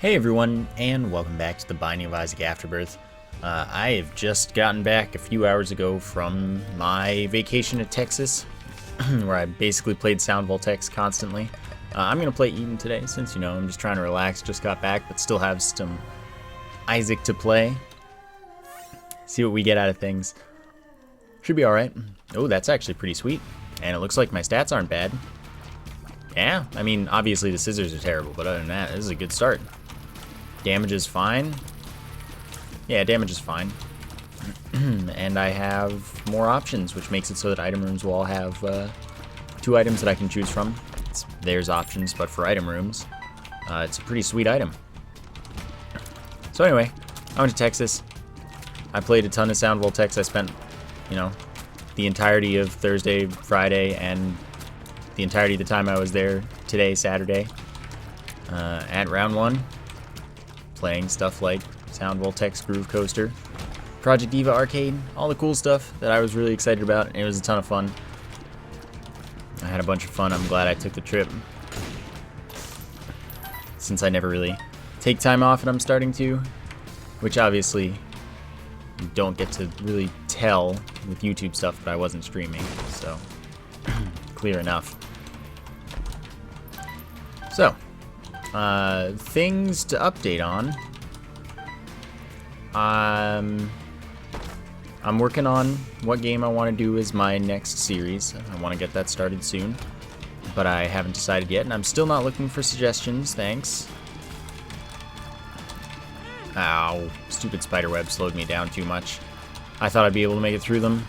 Hey everyone, and welcome back to the Binding of Isaac Afterbirth. I have just gotten back a few hours ago from my vacation to Texas, where I basically played Sound Voltex constantly. I'm going to play Eden today, since, I'm just trying to relax, just got back, but still have some Isaac to play. See what we get out of things. Should be alright. Oh, that's actually pretty sweet. And it looks like my stats aren't bad. Yeah, I mean, obviously the scissors are terrible, but other than that, this is a good start. Damage is fine. Yeah, damage is fine. And I have more options, which makes it so that item rooms will all have 2 items that I can choose from. There's options, but for item rooms, it's a pretty sweet item. So anyway, I went to Texas. I played a ton of Sound Voltex. I spent, the entirety of Thursday, Friday, and the entirety of the time I was there today, Saturday, at round 1. Playing stuff like Sound Voltex, Groove Coaster, Project Diva Arcade, all the cool stuff that I was really excited about, and it was a ton of fun. I had a bunch of fun. I'm glad I took the trip, since I never really take time off, and I'm starting to, which obviously you don't get to really tell with YouTube stuff, but I wasn't streaming, so clear enough. So, things to update on. I'm working on what game I want to do as my next series. I want to get that started soon, but I haven't decided yet, and I'm still not looking for suggestions, thanks. Ow, stupid spiderweb slowed me down too much. I thought I'd be able to make it through them.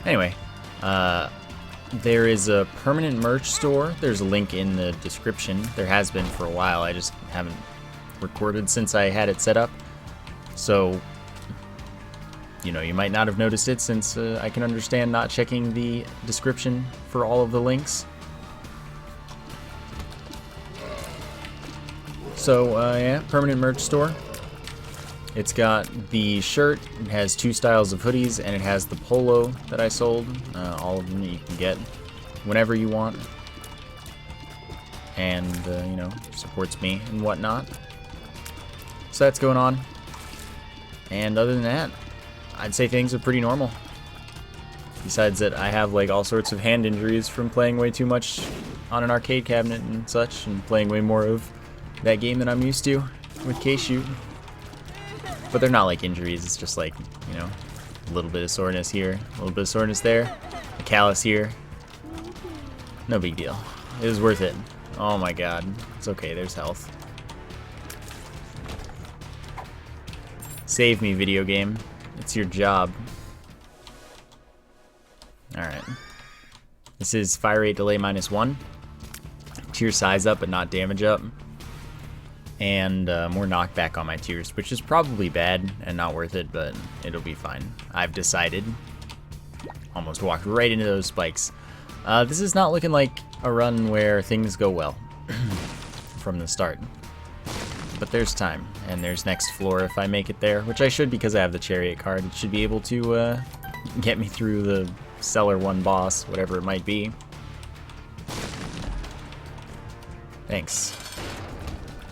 Anyway, there is a permanent merch store. There's a link in the description. There has been for a while. I just haven't recorded since I had it set up. So, you might not have noticed it, since I can understand not checking the description for all of the links. So, yeah, permanent merch store. It's got the shirt, it has 2 styles of hoodies, and it has the polo that I sold. All of them you can get whenever you want. And, supports me and whatnot. So that's going on. And other than that, I'd say things are pretty normal. Besides that, I have all sorts of hand injuries from playing way too much on an arcade cabinet and such, and playing way more of that game than I'm used to with K-Shoot. But they're not like injuries, it's just a little bit of soreness here, a little bit of soreness there, a callus here. No big deal. It was worth it. Oh my god. It's okay, there's health. Save me, video game. It's your job. Alright. This is fire rate delay -1. Tier size up but not damage up. And more knockback on my tiers, which is probably bad and not worth it, but it'll be fine. I've decided. Almost walked right into those spikes. This is not looking like a run where things go well from the start. But there's time, and there's next floor if I make it there, which I should because I have the Chariot card. It should be able to get me through the Cellar 1 boss, whatever it might be. Thanks.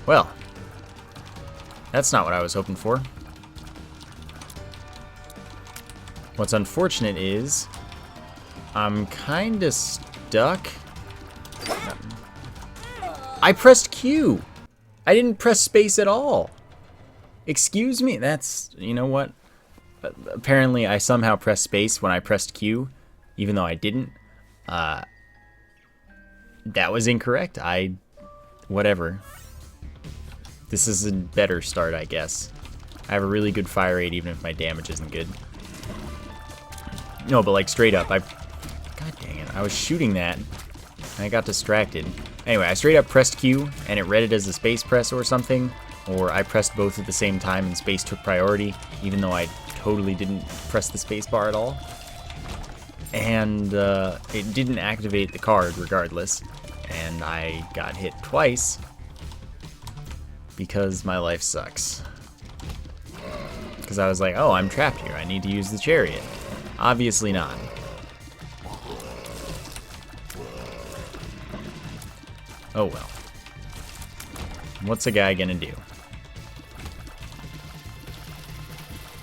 Well, that's not what I was hoping for. What's unfortunate is I'm kinda stuck. I pressed Q! I didn't press space at all! Excuse me? That's, you know what? Apparently I somehow pressed space when I pressed Q, even though I didn't. That was incorrect. Whatever. This is a better start, I guess. I have a really good fire rate, even if my damage isn't good. No, but straight up, God dang it, I was shooting that, and I got distracted. Anyway, I straight up pressed Q, and it read it as a space press or something, or I pressed both at the same time and space took priority, even though I totally didn't press the space bar at all. And it didn't activate the card regardless, and I got hit twice, because my life sucks. Because I was like, oh, I'm trapped here. I need to use the Chariot. Obviously not. Oh well. What's a guy gonna do?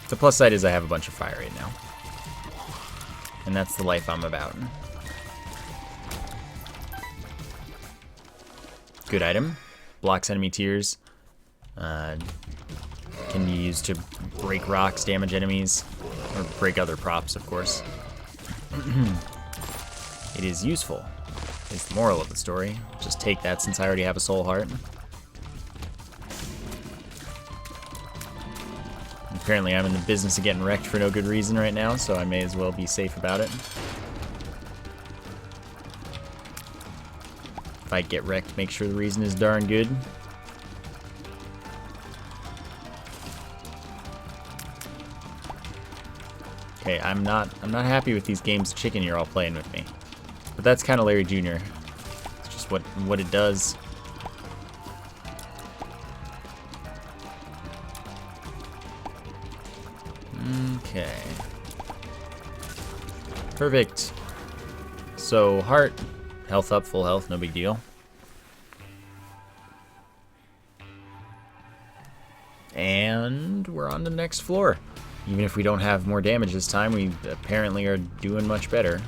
The plus side is I have a bunch of fire right now. And that's the life I'm about. Good item. Blocks enemy tiers. Can be used to break rocks, damage enemies, or break other props, of course. It is useful, is the moral of the story. Just take that since I already have a soul heart. Apparently I'm in the business of getting wrecked for no good reason right now, so I may as well be safe about it. If I get wrecked, make sure the reason is darn good. Okay, I'm not happy with these games of chicken you're all playing with me. But that's kind of Larry Jr. It's just what it does. Okay. Perfect. So, heart, health up, full health, no big deal. And we're on to the next floor. Even if we don't have more damage this time, we apparently are doing much better.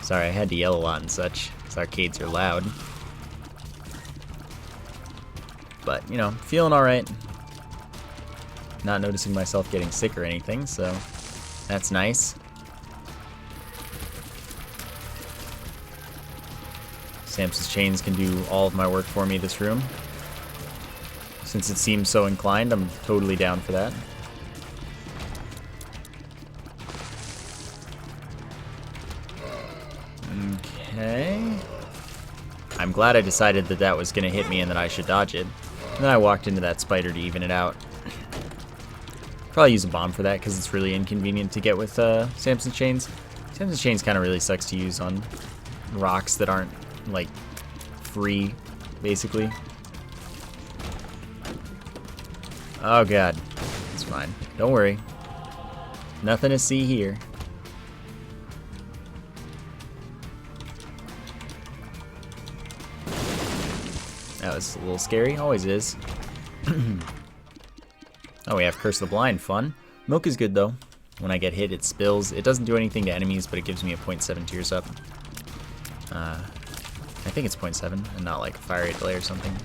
Sorry, I had to yell a lot and such, because arcades are loud. But, you know, feeling alright. Not noticing myself getting sick or anything, so that's nice. Samson's chains can do all of my work for me this room. Since it seems so inclined, I'm totally down for that. Okay. I'm glad I decided that that was going to hit me and that I should dodge it. And then I walked into that spider to even it out. Probably use a bomb for that because it's really inconvenient to get with Samson's chains. Samson's chains kind of really sucks to use on rocks that aren't, like, free, basically. Oh god, it's fine. Don't worry. Nothing to see here. That was a little scary, always is. Oh, we have Curse of the Blind, fun. Milk is good though. When I get hit, it spills. It doesn't do anything to enemies, but it gives me a 0.7 tears up. I think it's 0.7 and not like a fire rate delay or something.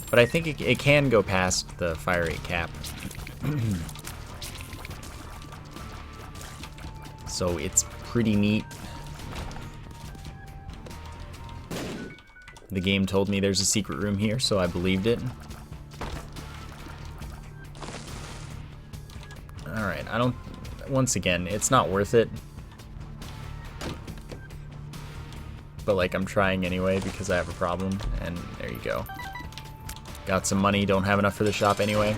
But I think it can go past the fire rate cap. So it's pretty neat. The game told me there's a secret room here, so I believed it. Alright, once again, it's not worth it. But like, I'm trying anyway because I have a problem, and there you go. Got some money, don't have enough for the shop anyway.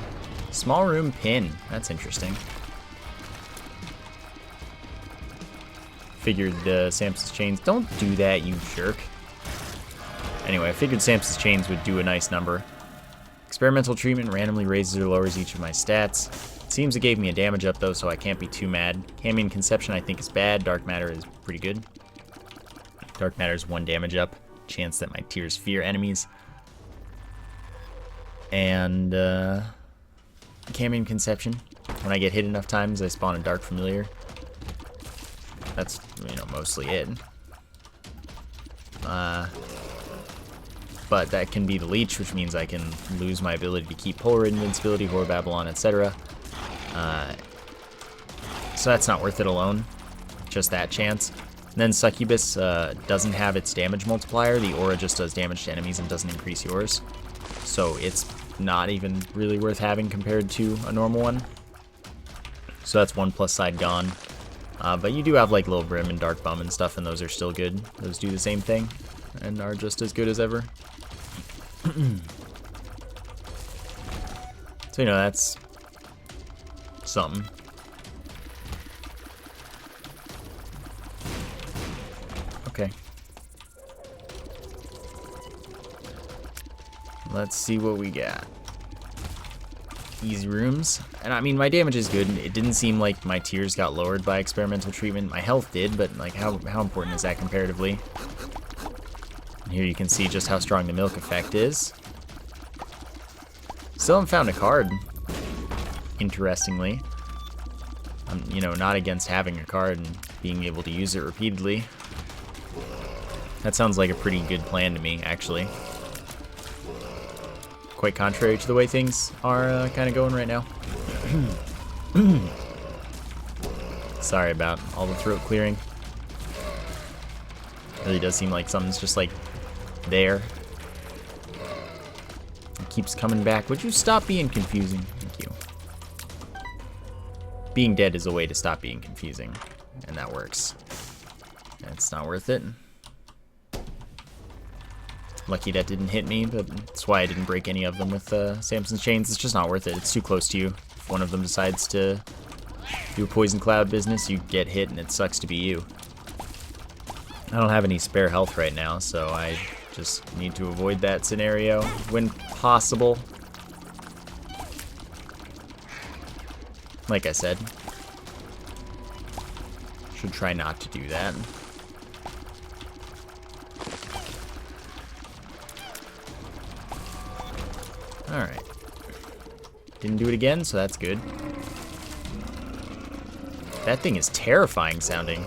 Small room pin, that's interesting. Figured Samson's chains, don't do that, you jerk. Anyway, I figured Samson's chains would do a nice number. Experimental treatment randomly raises or lowers each of my stats. It seems it gave me a damage up though, so I can't be too mad. Cambion Conception I think is bad, Dark Matter is pretty good. Dark Matter is 1 damage up, chance that my tears fear enemies. And Cambion Conception. When I get hit enough times, I spawn a Dark Familiar. That's, you know, mostly it. But that can be the leech, which means I can lose my ability to keep Polaroid invincibility, Horror Babylon, etc. So that's not worth it alone. Just that chance. And then Succubus doesn't have its damage multiplier. The aura just does damage to enemies and doesn't increase yours. So it's not even really worth having compared to a normal one. So that's 1 plus side gone. But you do have like Lil Brim and Dark Bum and stuff, and those are still good. Those do the same thing and are just as good as ever. So, you know, that's something. Okay. Let's see what we got. Easy rooms. And I mean, my damage is good. It didn't seem like my tears got lowered by experimental treatment. My health did, but like how important is that comparatively? Here you can see just how strong the milk effect is. Still haven't found a card, interestingly. I'm, you know, not against having a card and being able to use it repeatedly. That sounds like a pretty good plan to me, actually. Quite contrary to the way things are kind of going right now. Sorry about all the throat clearing. Really does seem like something's just like there. It keeps coming back. Would you stop being confusing? Thank you. Being dead is a way to stop being confusing, and that works. It's not worth it. Lucky that didn't hit me, but that's why I didn't break any of them with Samson's chains. It's just not worth it. It's too close to you. If one of them decides to do a poison cloud business, you get hit, and it sucks to be you. I don't have any spare health right now, so I just need to avoid that scenario when possible. Like I said, should try not to do that. Alright. Didn't do it again, so that's good. That thing is terrifying sounding.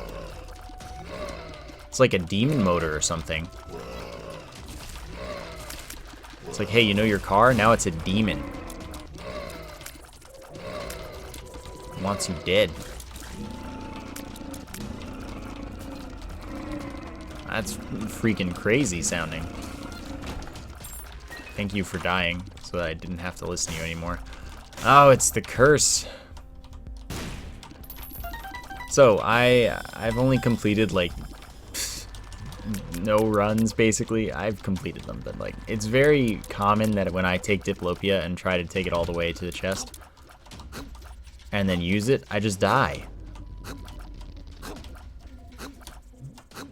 It's like a demon motor or something. It's like, hey, you know your car? Now it's a demon. It wants you dead. That's freaking crazy sounding. Thank you for dying, so that I didn't have to listen to you anymore. Oh, it's the curse. So, I've only completed, like, no runs, basically. I've completed them, but, like, it's very common that when I take Diplopia and try to take it all the way to the chest, and then use it, I just die.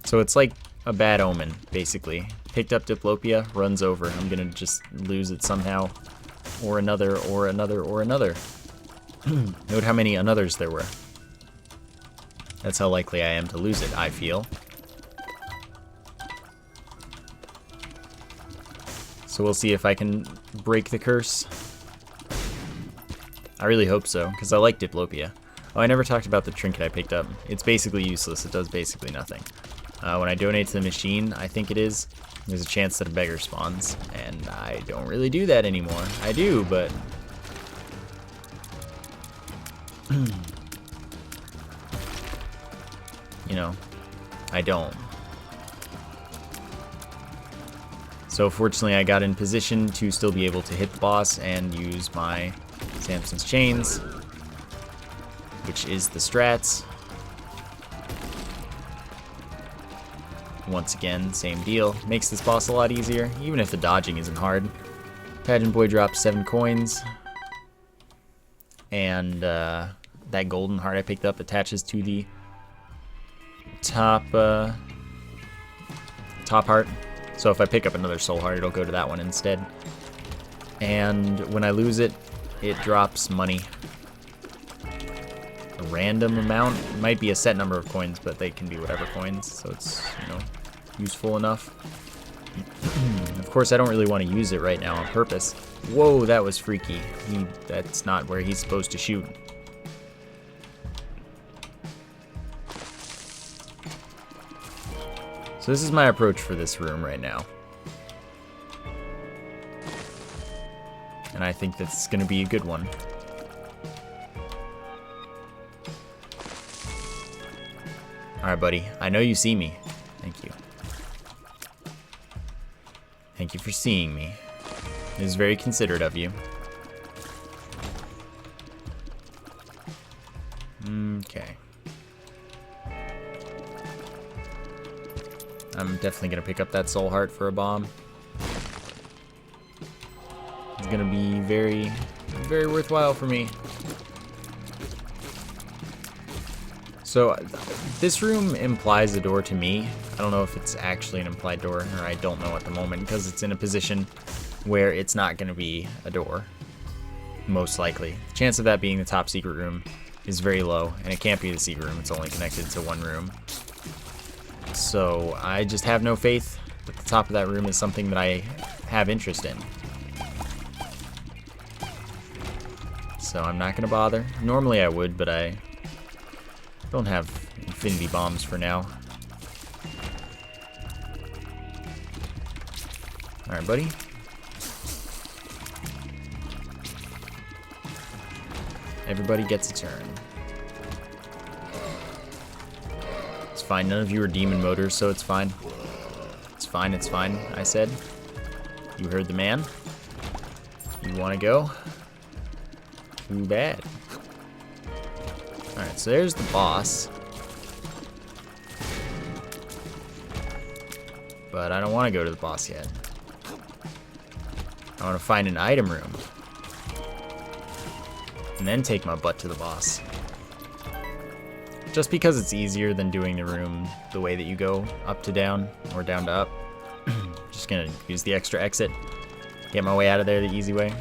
So it's like a bad omen, basically. Picked up Diplopia, runs over. I'm gonna just lose it somehow. Or another, or another, or another. Note how many anothers there were. That's how likely I am to lose it, I feel. So we'll see if I can break the curse. I really hope so, because I like Diplopia. Oh, I never talked about the trinket I picked up. It's basically useless. It does basically nothing. When I donate to the machine, I think it is, there's a chance that a beggar spawns, and I don't really do that anymore. I do, but... you know, I don't. So fortunately I got in position to still be able to hit the boss and use my Samson's chains, which is the strats. Once again, same deal. Makes this boss a lot easier, even if the dodging isn't hard. Pageant Boy drops 7 coins. And that golden heart I picked up attaches to the top heart. So if I pick up another soul heart, it'll go to that one instead. And when I lose it, it drops money. A random amount. It might be a set number of coins, but they can be whatever coins, so it's, you know, useful enough. Of course, I don't really want to use it right now on purpose. Whoa, that was freaky. That's not where he's supposed to shoot. So this is my approach for this room right now. And I think that's going to be a good one. Alright, buddy. I know you see me. Thank you. Thank you for seeing me. It is very considerate of you. Okay. I'm definitely going to pick up that soul heart for a bomb. It's going to be very, very worthwhile for me. So, this room implies a door to me. I don't know if it's actually an implied door, or I don't know at the moment, because it's in a position where it's not going to be a door. Most likely. The chance of that being the top secret room is very low, and it can't be the secret room. It's only connected to one room. So, I just have no faith But the top of that room is something that I have interest in. So I'm not gonna bother. Normally I would, but I don't have infinity bombs for now. Alright, buddy. Everybody gets a turn. It's fine. None of you are demon motors, so it's fine. It's fine, it's fine, I said. You heard the man. You want to go? Too bad. Alright, so there's the boss. But I don't want to go to the boss yet. I want to find an item room. And then take my butt to the boss. Just because it's easier than doing the room the way that you go up to down or down to up. Just gonna use the extra exit. Get my way out of there the easy way.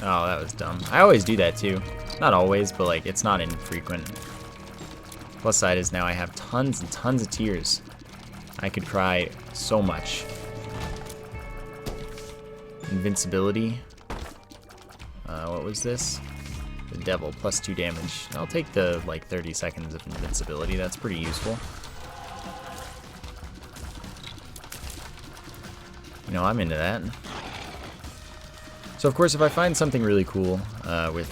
Oh, that was dumb. I always do that too. Not always, but like it's not infrequent. Plus side is now I have tons and tons of tears. I could cry so much. Invincibility. What was this? The devil, plus 2 damage. I'll take the like 30 seconds of invincibility. That's pretty useful. You know, I'm into that. So of course, if I find something really cool with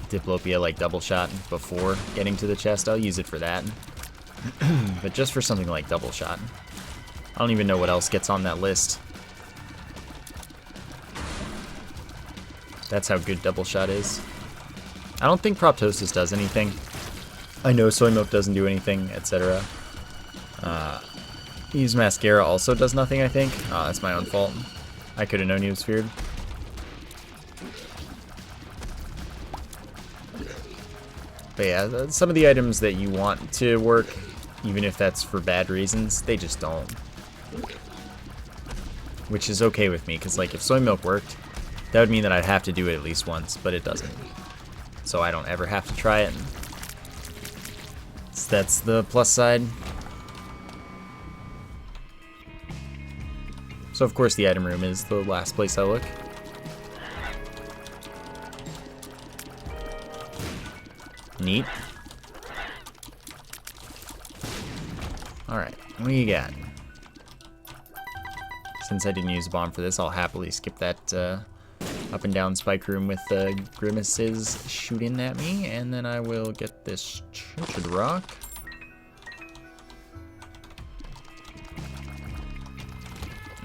Diplopia, like double shot before getting to the chest, I'll use it for that. But just for something like double shot. I don't even know what else gets on that list. That's how good double shot is. I don't think proptosis does anything. I know soy milk doesn't do anything, etc. Use mascara also does nothing, I think. Oh, that's my own fault. I could have known he was feared. But yeah, some of the items that you want to work, even if that's for bad reasons, they just don't. Which is okay with me, because like if soy milk worked, that would mean that I'd have to do it at least once, but it doesn't. So I don't ever have to try it. So that's the plus side. So of course the item room is the last place I look. Neat. Alright, what do you got? Since I didn't use a bomb for this, I'll happily skip that up and down spike room with grimaces shooting at me, and then I will get this Church Rock.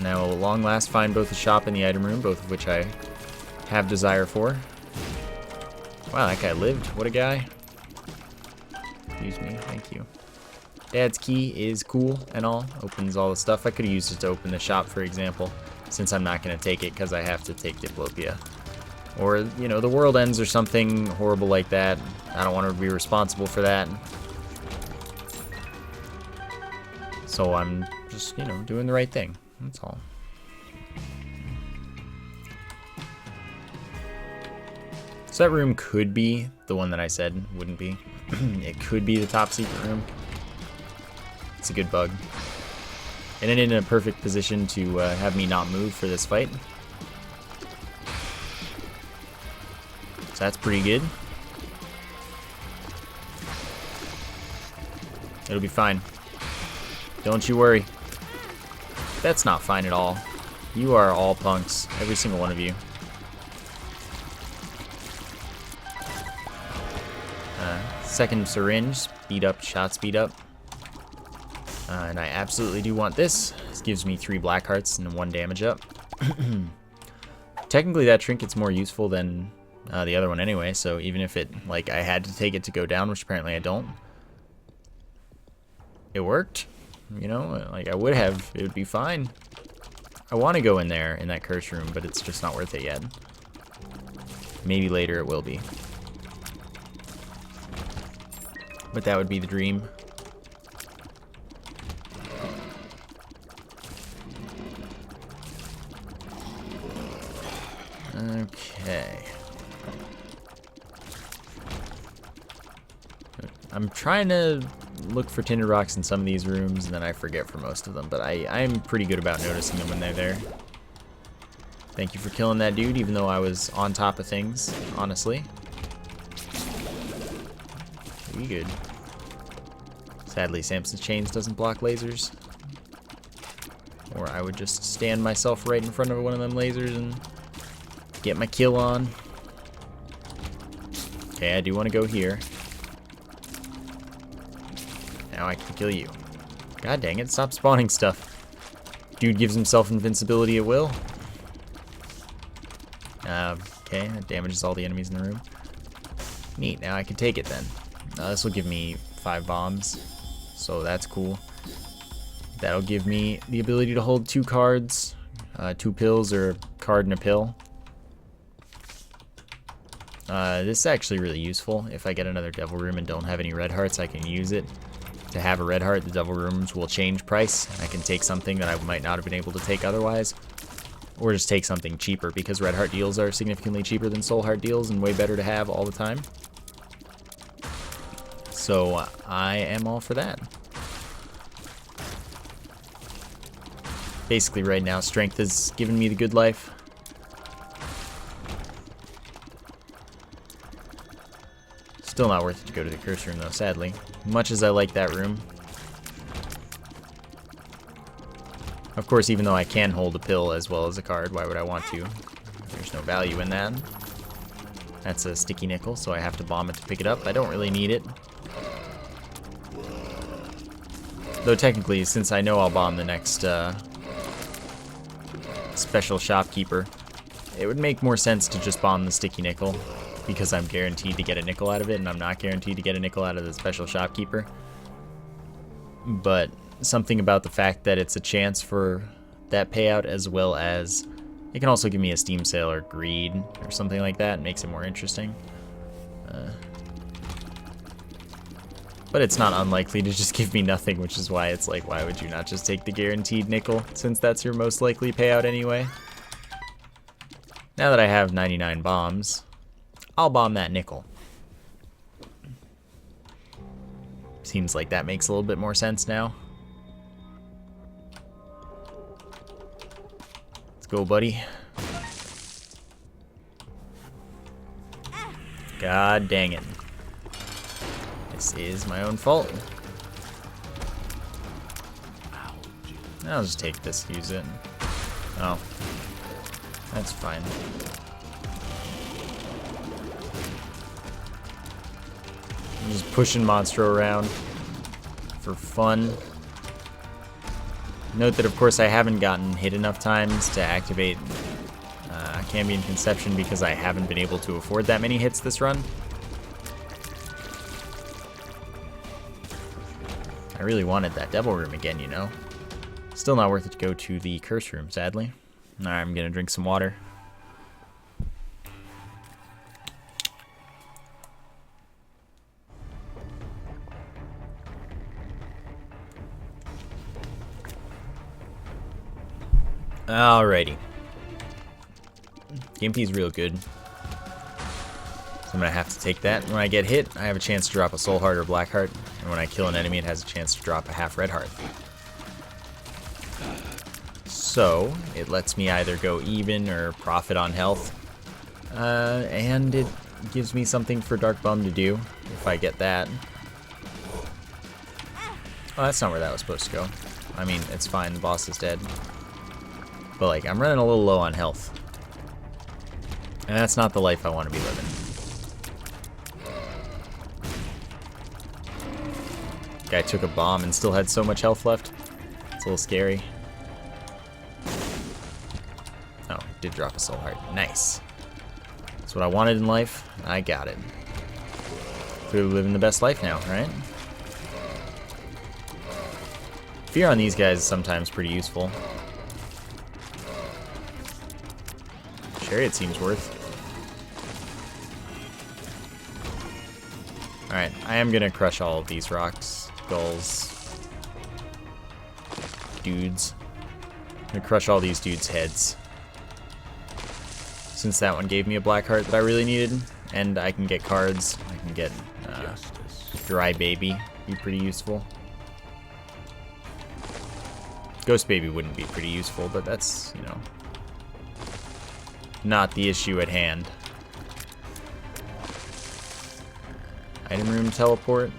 Now, at long last, find both the shop and the item room, both of which I have desire for. Wow, that guy lived. What a guy. Excuse me, thank you. Dad's key is cool and all. Opens all the stuff. I could have used it to open the shop, for example, since I'm not going to take it because I have to take Diplopia. Or, you know, the world ends or something horrible like that. I don't want to be responsible for that. So I'm just, you know, doing the right thing. That's all. So that room could be the one that I said wouldn't be. It could be the top secret room. It's a good bug. And it in a perfect position to have me not move for this fight. So that's pretty good. It'll be fine. Don't you worry. That's not fine at all. You are all punks. Every single one of you. Second syringe. Speed up, shot speed up. And I absolutely do want this. This gives me 3 black hearts and 1 damage up. Technically that trinket's more useful than the other one anyway, so even if it, like, I had to take it to go down, which apparently I don't, it worked. You know, like I would have, it would be fine. I want to go in there in that curse room, but it's just not worth it yet. Maybe later it will be. But that would be the dream. Okay. I'm trying to look for tinted rocks in some of these rooms, and then I forget for most of them. But I'm pretty good about noticing them when they're there. Thank you for killing that dude, even though I was on top of things, honestly. We good. Sadly, Samson's Chains doesn't block lasers. Or I would just stand myself right in front of one of them lasers and get my kill on. Okay, I do want to go here. Now I can kill you. God dang it, stop spawning stuff. Dude gives himself invincibility at will. Okay, that damages all the enemies in the room. Neat, now I can take it then. This will give me 5 bombs, so that's cool. That'll give me the ability to hold 2 cards, 2 pills, or a card and a pill. This is actually really useful. If I get another devil room and don't have any red hearts, I can use it. To have a red heart, the devil rooms will change price. I can take something that I might not have been able to take otherwise. Or just take something cheaper, because red heart deals are significantly cheaper than soul heart deals and way better to have all the time. So I am all for that. Basically right now, strength is giving me the good life. Still not worth it to go to the curse room though, sadly. Much as I like that room. Of course, even though I can hold a pill as well as a card, why would I want to? There's no value in that. That's a sticky nickel, so I have to bomb it to pick it up. I don't really need it. Though technically, since I know I'll bomb the next special shopkeeper, it would make more sense to just bomb the sticky nickel, because I'm guaranteed to get a nickel out of it, and I'm not guaranteed to get a nickel out of the special shopkeeper. But something about the fact that it's a chance for that payout, as well as it can also give me a Steam sale or greed or something like that. It makes it more interesting. But it's not unlikely to just give me nothing, which is why it's like, why would you not just take the guaranteed nickel, since that's your most likely payout anyway? Now that I have 99 bombs, I'll bomb that nickel. Seems like that makes a little bit more sense now. Let's go, buddy. God dang it. This is my own fault. I'll just take this, use it. Oh. That's fine. I'm just pushing Monstro around for fun. Note that, of course, I haven't gotten hit enough times to activate Cambion Conception because I haven't been able to afford that many hits this run. I really wanted that devil room again, you know. Still not worth it to go to the curse room, sadly. Alright, I'm gonna drink some water. Alrighty. GMP's real good. So I'm gonna have to take that. When I get hit, I have a chance to drop a soul heart or black heart. And when I kill an enemy, it has a chance to drop a half red heart. So it lets me either go even or profit on health. And it gives me something for Dark Bum to do if I get that. Oh, that's not where that was supposed to go. I mean, it's fine, the boss is dead. But like, I'm running a little low on health. And that's not the life I want to be living. Guy took a bomb and still had so much health left. It's a little scary. Oh, did drop a soul heart. Nice. That's what I wanted in life. I got it. Clearly living the best life now, right? Fear on these guys is sometimes pretty useful. Chariot seems worth. Alright, I am gonna crush all of these rocks, skulls, dudes. I'm gonna crush all these dudes' heads. Since that one gave me a black heart that I really needed, and I can get cards. I can get Dry Baby, be pretty useful. Ghost Baby wouldn't be pretty useful, but that's, you know, not the issue at hand. Item room teleport.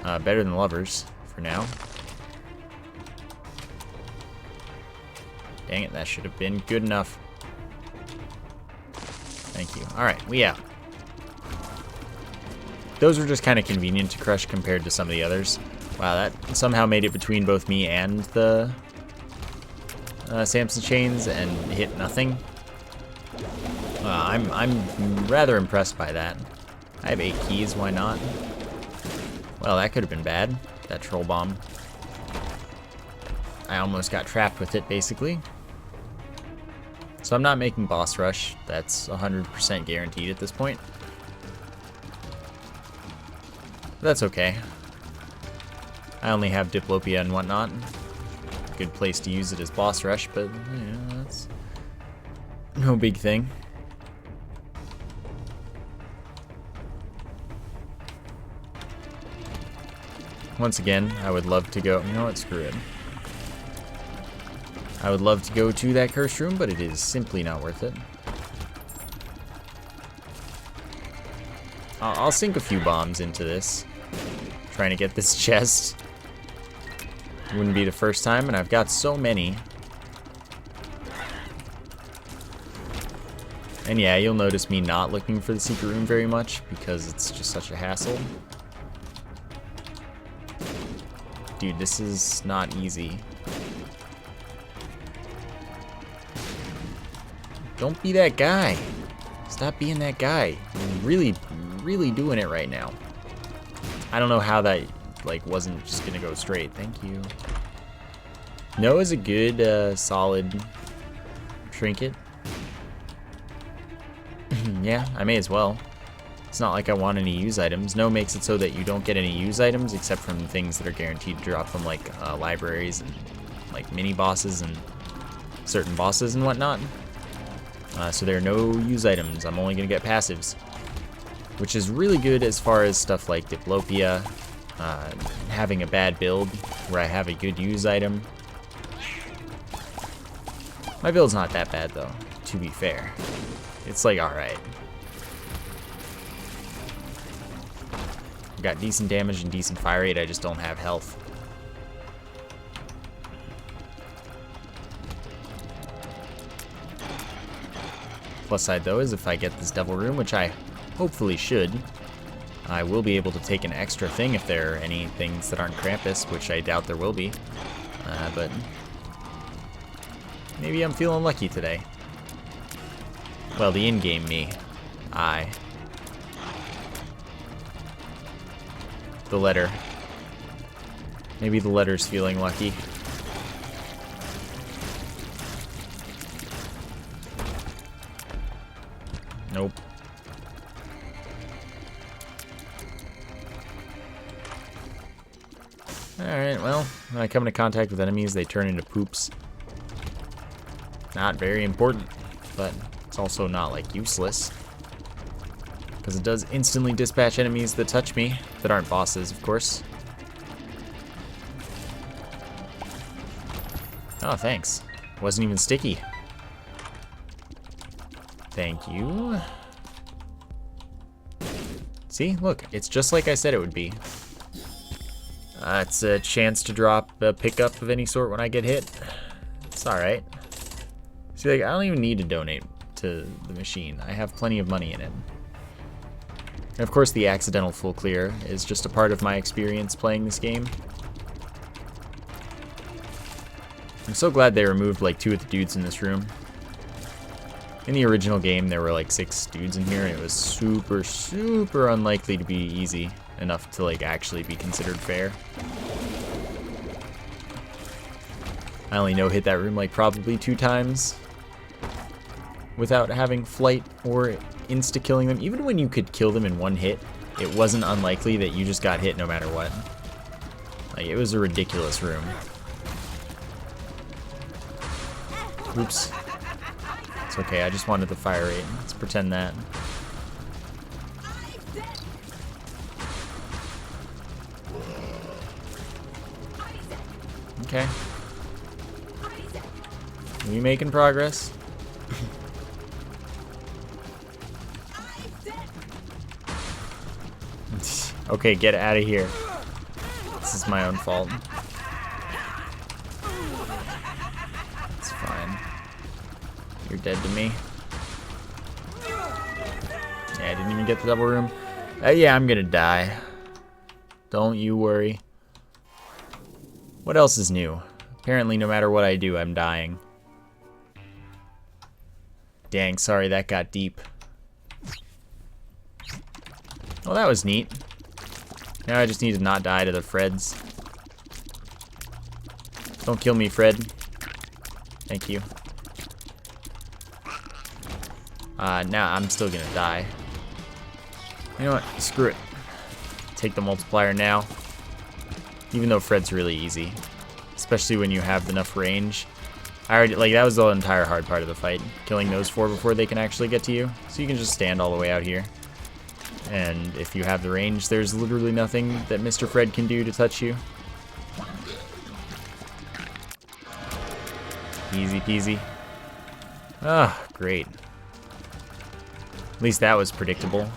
Better than lovers, for now. Dang it, that should have been good enough. Thank you. Alright, we out. Those were just kind of convenient to crush compared to some of the others. Wow, that somehow made it between both me and the Samson chains and hit nothing. I'm rather impressed by that. I have 8 keys, why not? Well, that could have been bad, that troll bomb. I almost got trapped with it, basically. So I'm not making boss rush. That's 100% guaranteed at this point. That's okay. I only have Diplopia and whatnot. Good place to use it as boss rush, but yeah, that's no big thing. Once again, I would love to go. You know what? Screw it. I would love to go to that cursed room, but it is simply not worth it. I'll sink a few bombs into this, trying to get this chest. Wouldn't be the first time, and I've got so many. And yeah, you'll notice me not looking for the secret room very much, because it's just such a hassle. Dude, this is not easy. Don't be that guy. Stop being that guy. You're really doing it right now. I don't know how that, like, wasn't just gonna go straight. Thank you. No is a good, solid trinket. Yeah, I may as well. It's not like I want any use items. No makes it so that you don't get any use items except from things that are guaranteed to drop from, like, libraries and, like, mini bosses and certain bosses and whatnot. So there are no use items. I'm only going to get passives, which is really good as far as stuff like Diplopia, having a bad build where I have a good use item. My build's not that bad, though, to be fair. It's like, alright. I've got decent damage and decent fire rate, I just don't have health. Plus side, though, is if I get this devil room, which I hopefully should, I will be able to take an extra thing if there are any things that aren't Krampus, which I doubt there will be. But maybe I'm feeling lucky today. Well, the in-game me. The letter. Maybe the letter's feeling lucky. Nope. Alright, well, when I come into contact with enemies, they turn into poops. Not very important, but it's also not, like, useless. Because it does instantly dispatch enemies that touch me, that aren't bosses, of course. Oh, thanks. Wasn't even sticky. Thank you. See, look, it's just like I said it would be. It's a chance to drop a pickup of any sort when I get hit. It's alright. See, like, I don't even need to donate to the machine. I have plenty of money in it. And of course, the accidental full clear is just a part of my experience playing this game. I'm so glad they removed, like, 2 of the dudes in this room. In the original game, there were like 6 dudes in here, and it was super unlikely to be easy enough to, like, actually be considered fair. I only hit that room, like, probably 2 times without having flight or insta-killing them. Even when you could kill them in 1 hit, it wasn't unlikely that you just got hit no matter what. Like, it was a ridiculous room. Oops. It's okay, I just wanted the fire rate. Let's pretend that. Okay. We making progress? Okay, get out of here. This is my own fault. It's fine. You're dead to me. Yeah, I didn't even get the double room. Yeah, I'm gonna die. Don't you worry. What else is new? Apparently, no matter what I do, I'm dying. Dang, sorry, that got deep. Well, that was neat. Now I just need to not die to the Freds. Don't kill me, Fred. Thank you. Now I'm still gonna die. You know what? Screw it. Take the multiplier now. Even though Fred's really easy. Especially when you have enough range. I already, like, that was the entire hard part of the fight. Killing those 4 before they can actually get to you. So you can just stand all the way out here. And if you have the range, there's literally nothing that Mr. Fred can do to touch you. Easy peasy. Ah, great. At least that was predictable.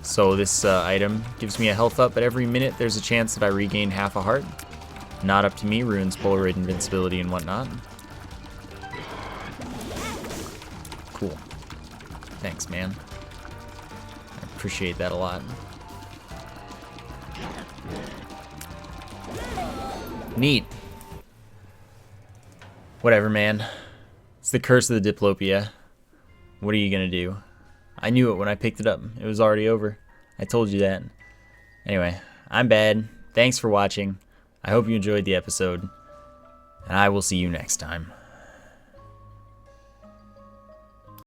So this item gives me a health up, but every minute there's a chance that I regain half a heart. Not up to me, ruins Polaroid invincibility and whatnot. Cool. Thanks, man. I appreciate that a lot. Neat. Whatever, man. It's the curse of the Diplopia. What are you gonna do? I knew it when I picked it up. It was already over. I told you that. Anyway, I'm bad. Thanks for watching. I hope you enjoyed the episode. And I will see you next time.